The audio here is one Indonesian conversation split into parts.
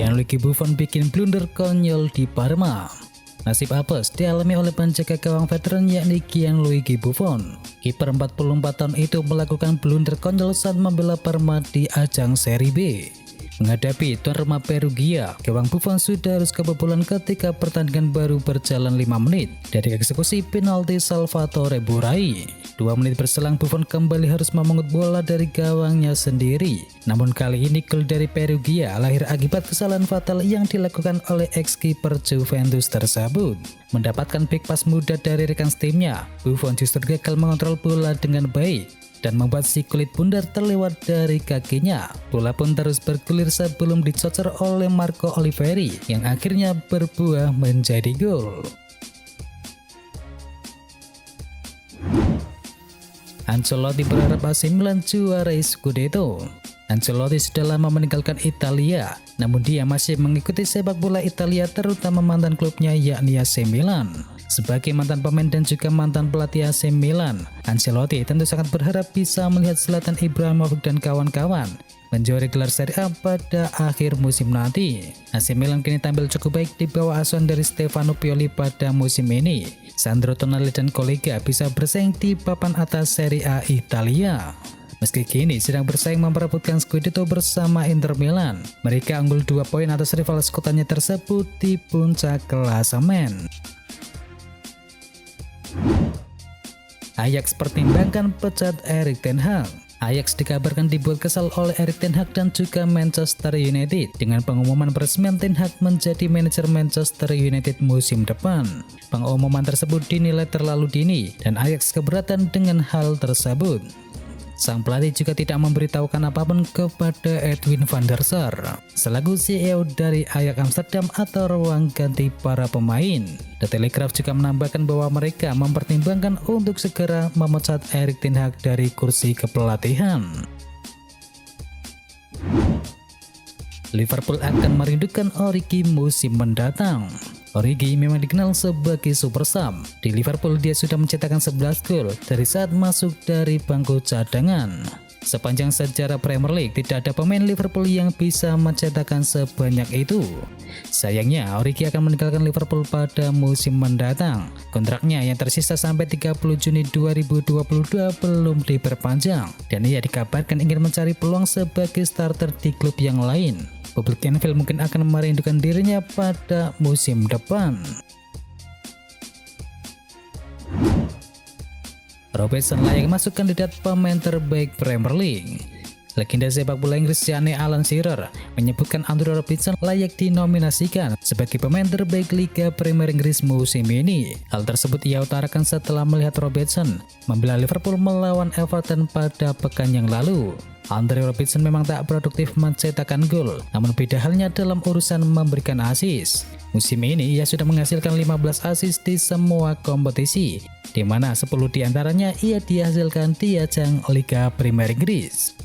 Gianluigi Buffon bikin blunder konyol di Parma. Nasib apes dialami oleh penjaga gawang veteran yakni Gianluigi Buffon. Kiper 44 tahun itu melakukan blunder konyol saat membela Parma di ajang Serie B. Menghadapi tuan rumah Perugia, gawang Buffon sudah harus kebobolan ketika pertandingan baru berjalan 5 menit dari eksekusi penalti Salvatore Borai. 2 menit berselang Buffon kembali harus memungut bola dari gawangnya sendiri. Namun kali ini gol dari Perugia lahir akibat kesalahan fatal yang dilakukan oleh ex-kiper Juventus tersebut. Mendapatkan big pass muda dari rekan timnya, Buffon justru gagal mengontrol bola dengan baik dan membuat si kulit bundar terlewat dari kakinya. Bola pun terus bergulir sebelum dicocor oleh Marco Oliveri yang akhirnya berbuah menjadi gol. Ancelotti berharap AC Milan juarai Scudetto. Ancelotti sudah lama meninggalkan Italia, namun dia masih mengikuti sepak bola Italia terutama mantan klubnya yakni AC Milan. Sebagai mantan pemain dan juga mantan pelatih AC Milan, Ancelotti tentu sangat berharap bisa melihat Zlatan Ibrahimovic dan kawan-kawan menjuarai gelar Serie A pada akhir musim nanti. AC Milan kini tampil cukup baik di bawah asuhan dari Stefano Pioli pada musim ini. Sandro Tonali dan kolega bisa bersaing di papan atas Serie A Italia. Meski kini sedang bersaing memperebutkan Scudetto bersama Inter Milan, mereka unggul 2 poin atas rival sekutannya tersebut di puncak klasemen. Ajax pertimbangkan pecat Erik ten Hag. Ajax dikabarkan dibuat kesal oleh Erik ten Hag dan juga Manchester United dengan pengumuman peresmian ten Hag menjadi manajer Manchester United musim depan. Pengumuman tersebut dinilai terlalu dini dan Ajax keberatan dengan hal tersebut. Sang pelatih juga tidak memberitahukan apapun kepada Edwin van der Sar selaku CEO dari Ajax Amsterdam atau ruang ganti para pemain. The Telegraph juga menambahkan bahwa mereka mempertimbangkan untuk segera memecat Erik ten Hag dari kursi kepelatihan. Liverpool akan merindukan Origi musim mendatang. Origi memang dikenal sebagai super sub. Di Liverpool dia sudah mencetakkan 11 gol dari saat masuk dari bangku cadangan. Sepanjang sejarah Premier League tidak ada pemain Liverpool yang bisa mencetakkan sebanyak itu. Sayangnya Origi akan meninggalkan Liverpool pada musim mendatang. Kontraknya yang tersisa sampai 30 Juni 2022 belum diperpanjang dan ia dikabarkan ingin mencari peluang sebagai starter di klub yang lain. Publik Anfield mungkin akan merindukan dirinya pada musim depan. Robertson layak masuk kandidat pemain terbaik Premier League. Legenda sepak bola Inggris yakni Alan Shearer menyebutkan Andrew Robertson layak dinominasikan sebagai pemain terbaik Liga Premier Inggris musim ini. Hal tersebut ia utarakan setelah melihat Robertson membela Liverpool melawan Everton pada pekan yang lalu. Andre Robertson memang tak produktif mencetakkan gol, namun beda halnya dalam urusan memberikan assist. Musim ini ia sudah menghasilkan 15 assist di semua kompetisi, di mana 10 diantaranya ia dihasilkan di ajang Liga Premier Inggris.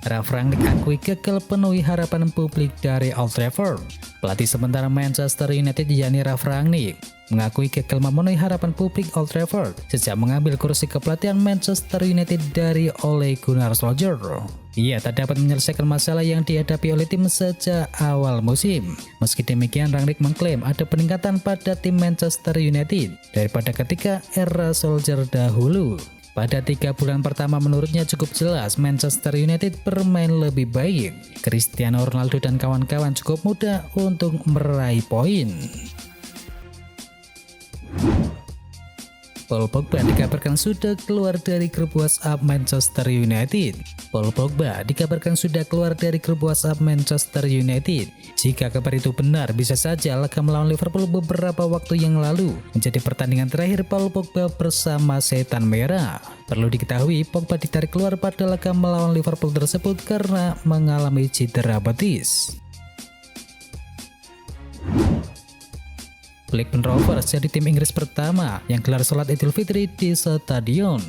Ralf Rangnick akui gagal penuhi harapan publik dari Old Trafford. Pelatih sementara Manchester United yakni Ralf Rangnick mengakui gagal memenuhi harapan publik Old Trafford sejak mengambil kursi kepelatihan Manchester United dari Ole Gunnar Solskjaer. Ia tak dapat menyelesaikan masalah yang dihadapi oleh tim sejak awal musim. Meski demikian, Rangnick mengklaim ada peningkatan pada tim Manchester United daripada ketika era Solskjaer dahulu. Pada 3 bulan pertama menurutnya cukup jelas Manchester United bermain lebih baik. Cristiano Ronaldo dan kawan-kawan cukup mudah untuk meraih poin. Paul Pogba dikabarkan sudah keluar dari grup WhatsApp Manchester United. Paul Pogba dikabarkan sudah keluar dari grup WhatsApp Manchester United. Jika kabar itu benar, bisa saja laga melawan Liverpool beberapa waktu yang lalu menjadi pertandingan terakhir Paul Pogba bersama Setan Merah. Perlu diketahui, Pogba ditarik keluar pada laga melawan Liverpool tersebut karena mengalami cedera betis. Blackburn Rovers jadi tim Inggris pertama yang gelar sholat Idul Fitri di stadion.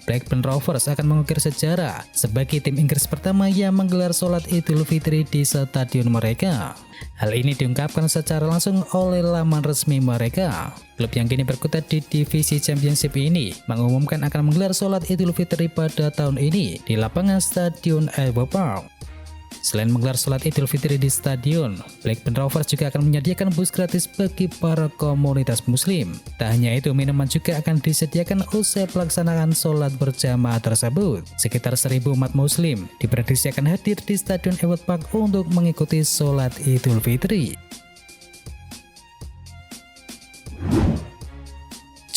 Blackburn Rovers akan mengukir sejarah sebagai tim Inggris pertama yang menggelar sholat Idul Fitri di stadion mereka. Hal ini diungkapkan secara langsung oleh laman resmi mereka. Klub yang kini berkutat di divisi Championship ini mengumumkan akan menggelar sholat Idul Fitri pada tahun ini di lapangan Stadion Evo Park. Selain menggelar sholat Idul Fitri di stadion, Blackburn Rovers juga akan menyediakan bus gratis bagi para komunitas muslim. Tak hanya itu, minuman juga akan disediakan usai pelaksanaan sholat berjamaah tersebut. Sekitar 1.000 umat muslim diprediksi akan hadir di Stadion Evo Park untuk mengikuti sholat Idul Fitri.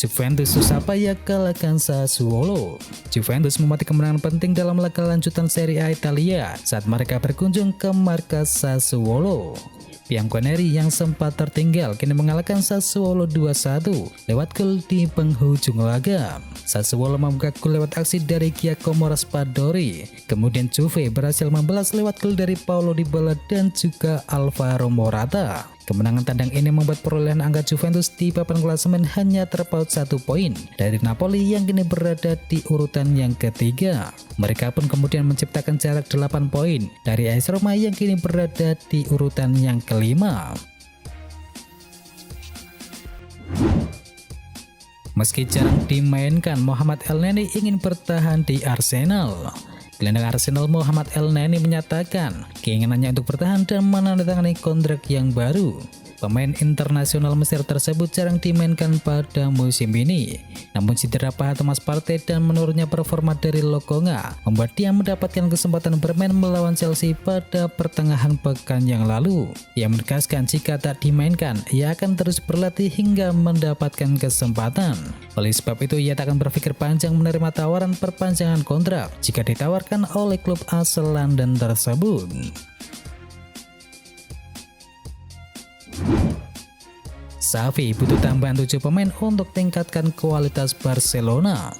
Juventus susah payah kalahkan Sassuolo. Juventus memati kemenangan penting dalam laga lanjutan Serie A Italia saat mereka berkunjung ke markas Sassuolo. Bianconeri yang sempat tertinggal kini mengalahkan Sassuolo 2-1 lewat gol di penghujung laga. Sassuolo membuka gol lewat aksi dari Giacomo Raspadori. Kemudian Juve berhasil membalas lewat gol dari Paulo Dybala dan juga Alvaro Morata. Kemenangan tandang ini membuat perolehan angka Juventus di papan klasemen hanya terpaut 1 poin dari Napoli yang kini berada di urutan yang ketiga. Mereka pun kemudian menciptakan jarak 8 poin dari AS Roma yang kini berada di urutan yang kelima. Meski jarang dimainkan, Mohamed Elneny ingin bertahan di Arsenal. Gelandang Arsenal Mohamed Elneny menyatakan keinginannya untuk bertahan dan menandatangani kontrak yang baru. Pemain internasional Mesir tersebut jarang dimainkan pada musim ini. Namun cedera paha Thomas Partey dan menurunnya performa dari Lokonga membuat dia mendapatkan kesempatan bermain melawan Chelsea pada pertengahan pekan yang lalu. Ia menegaskan jika tak dimainkan, ia akan terus berlatih hingga mendapatkan kesempatan. Oleh sebab itu, ia tak akan berpikir panjang menerima tawaran perpanjangan kontrak jika ditawarkan oleh klub asal London tersebut. Xavi butuh tambahan 7 pemain untuk tingkatkan kualitas Barcelona.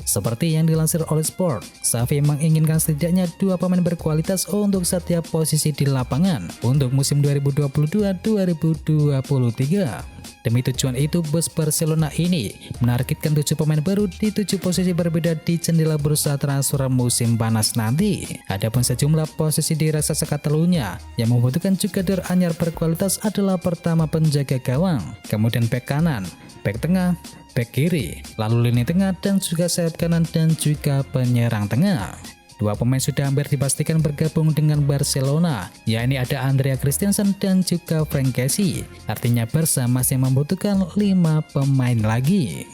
Seperti yang dilansir oleh Sport, Xavi menginginkan setidaknya 2 pemain berkualitas untuk setiap posisi di lapangan untuk musim 2022-2023. Demi tujuan itu, bos Barcelona ini menargetkan 7 pemain baru di 7 posisi berbeda di jendela bursa transfer musim panas nanti. Adapun sejumlah posisi di raksasa Catalunya yang membutuhkan jugader anyar berkualitas adalah pertama penjaga gawang, kemudian bek kanan, bek tengah, bek kiri, lalu lini tengah dan juga sayap kanan dan juga penyerang tengah. 2 pemain sudah hampir dipastikan bergabung dengan Barcelona, yakni ada Andrea Christensen dan juga Frank Kessie. Artinya Barca masih membutuhkan 5 pemain lagi.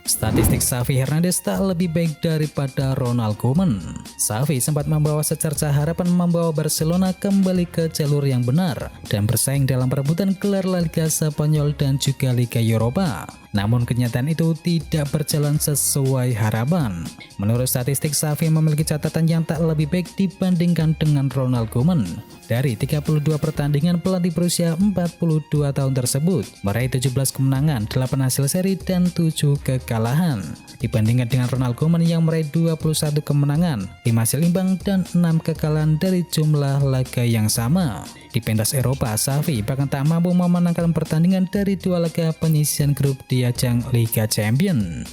Statistik Xavi Hernandez tak lebih baik daripada Ronald Koeman. Xavi sempat membawa secerca harapan membawa Barcelona kembali ke jalur yang benar dan bersaing dalam perebutan gelar La Liga Spanyol dan juga Liga Eropa. Namun kenyataan itu tidak berjalan sesuai harapan. Menurut statistik, Xavi memiliki catatan yang tak lebih baik dibandingkan dengan Ronald Koeman. Dari 32 pertandingan, pelatih berusia 42 tahun tersebut meraih 17 kemenangan, 8 hasil seri, dan 7 kekalahan. Dibandingkan dengan Ronald Koeman yang meraih 21 kemenangan, 5 hasil imbang, dan 6 kekalahan dari jumlah laga yang sama. Di pentas Eropa, Xavi bahkan tak mampu memenangkan pertandingan dari 2 laga penyisihan grup di ajang Liga Champions.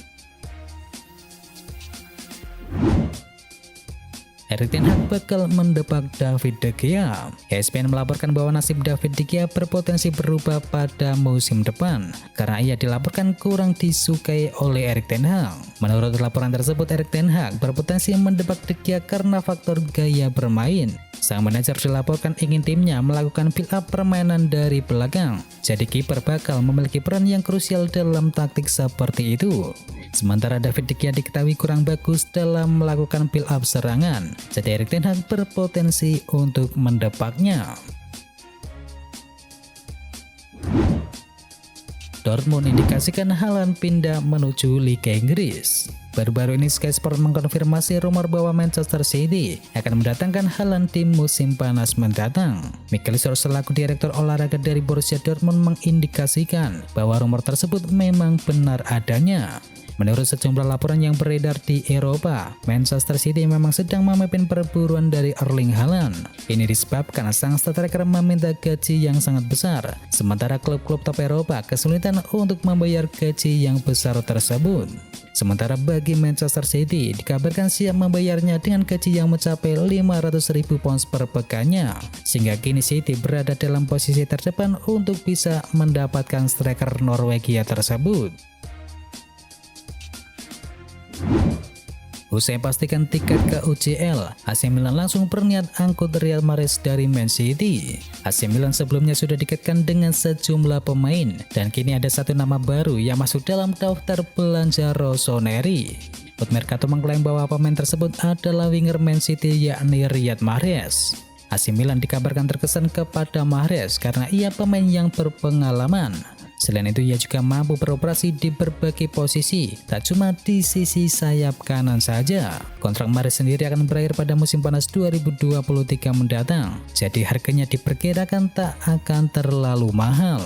Erik ten Hag bakal mendepak David De Gea. ESPN melaporkan bahwa nasib David De Gea berpotensi berubah pada musim depan karena ia dilaporkan kurang disukai oleh Erik ten Hag. Menurut laporan tersebut, Erik ten Hag berpotensi mendepak De Gea karena faktor gaya bermain. Sang manajer dilaporkan ingin timnya melakukan build up permainan dari belakang. Jadi kiper bakal memiliki peran yang krusial dalam taktik seperti itu. Sementara David De Gea diketahui kurang bagus dalam melakukan build up serangan. Jadi Erik ten Hag berpotensi untuk mendepaknya. Dortmund indikasikan Haaland pindah menuju Liga Inggris. Baru-baru ini Sky Sport mengkonfirmasi rumor bahwa Manchester City akan mendatangkan Haaland di musim panas mendatang. Mikel Schor selaku direktur olahraga dari Borussia Dortmund mengindikasikan bahwa rumor tersebut memang benar adanya. Menurut sejumlah laporan yang beredar di Eropa, Manchester City memang sedang memimpin perburuan dari Erling Haaland. Ini disebabkan sang striker meminta gaji yang sangat besar, sementara klub-klub top Eropa kesulitan untuk membayar gaji yang besar tersebut. Sementara bagi Manchester City, dikabarkan siap membayarnya dengan gaji yang mencapai 500.000 pounds per pekannya, sehingga kini City berada dalam posisi terdepan untuk bisa mendapatkan striker Norwegia tersebut. Usai pastikan tiket ke UCL, AC Milan langsung berniat angkut Riyad Mahrez dari Man City. AC Milan sebelumnya sudah dikaitkan dengan sejumlah pemain, dan kini ada satu nama baru yang masuk dalam daftar belanja Rossoneri. Foot Mercato mengklaim bahwa pemain tersebut adalah winger Man City yakni Riyad Mahrez. AC Milan dikabarkan terkesan kepada Mahrez karena ia pemain yang berpengalaman. Selain itu, ia juga mampu beroperasi di berbagai posisi, tak cuma di sisi sayap kanan saja. Kontrak Mahrez sendiri akan berakhir pada musim panas 2023 mendatang, jadi harganya diperkirakan tak akan terlalu mahal.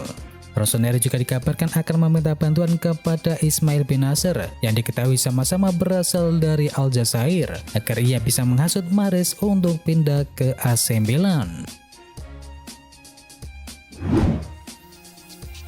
Rossoneri juga dikabarkan akan meminta bantuan kepada Ismail Benacer yang diketahui sama-sama berasal dari Aljazair agar ia bisa menghasut Mahrez untuk pindah ke AC Milan.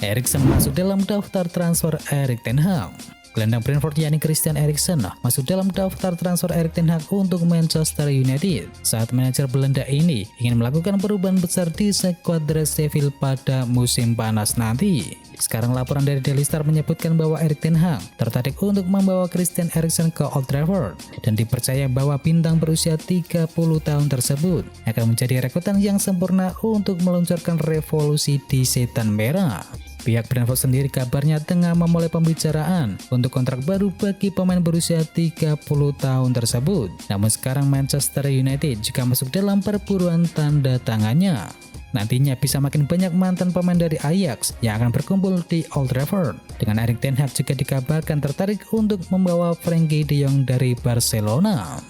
Eriksen masuk dalam daftar transfer Erik ten Hag. Gelandang Brentford yakni Christian Eriksen masuk dalam daftar transfer Erik ten Hag untuk Manchester United saat manajer Belanda ini ingin melakukan perubahan besar di skuad Red Devils pada musim panas nanti. Sekarang laporan dari Daily Star menyebutkan bahwa Erik ten Hag tertarik untuk membawa Christian Eriksen ke Old Trafford dan dipercaya bahwa bintang berusia 30 tahun tersebut akan menjadi rekrutan yang sempurna untuk meluncurkan revolusi di Setan Merah. Pihak Brentford sendiri kabarnya tengah memulai pembicaraan untuk kontrak baru bagi pemain berusia 30 tahun tersebut. Namun sekarang Manchester United juga masuk dalam perburuan tanda tangannya. Nantinya bisa makin banyak mantan pemain dari Ajax yang akan berkumpul di Old Trafford. Dengan Erik ten Hag juga dikabarkan tertarik untuk membawa Frenkie de Jong dari Barcelona.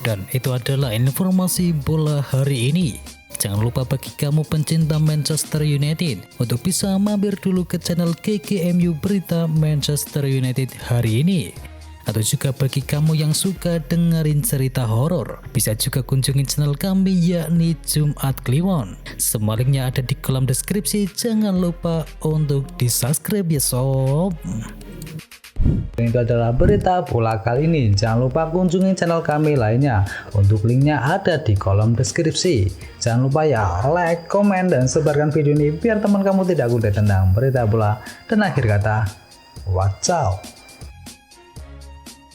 Dan itu adalah informasi bola hari ini. Jangan lupa bagi kamu pencinta Manchester United untuk bisa mampir dulu ke channel GGMU Berita Manchester United hari ini. Atau juga bagi kamu yang suka dengerin cerita horor, bisa juga kunjungi channel kami yakni Jumat Kliwon. Semua linknya ada di kolom deskripsi. Jangan lupa untuk di subscribe ya sob. Itu adalah berita bola kali ini. Jangan lupa kunjungi channel kami lainnya. Untuk linknya ada di kolom deskripsi. Jangan lupa ya like, komen, dan sebarkan video ini biar teman kamu tidak kudet tentang berita bola. Dan akhir kata, wacau.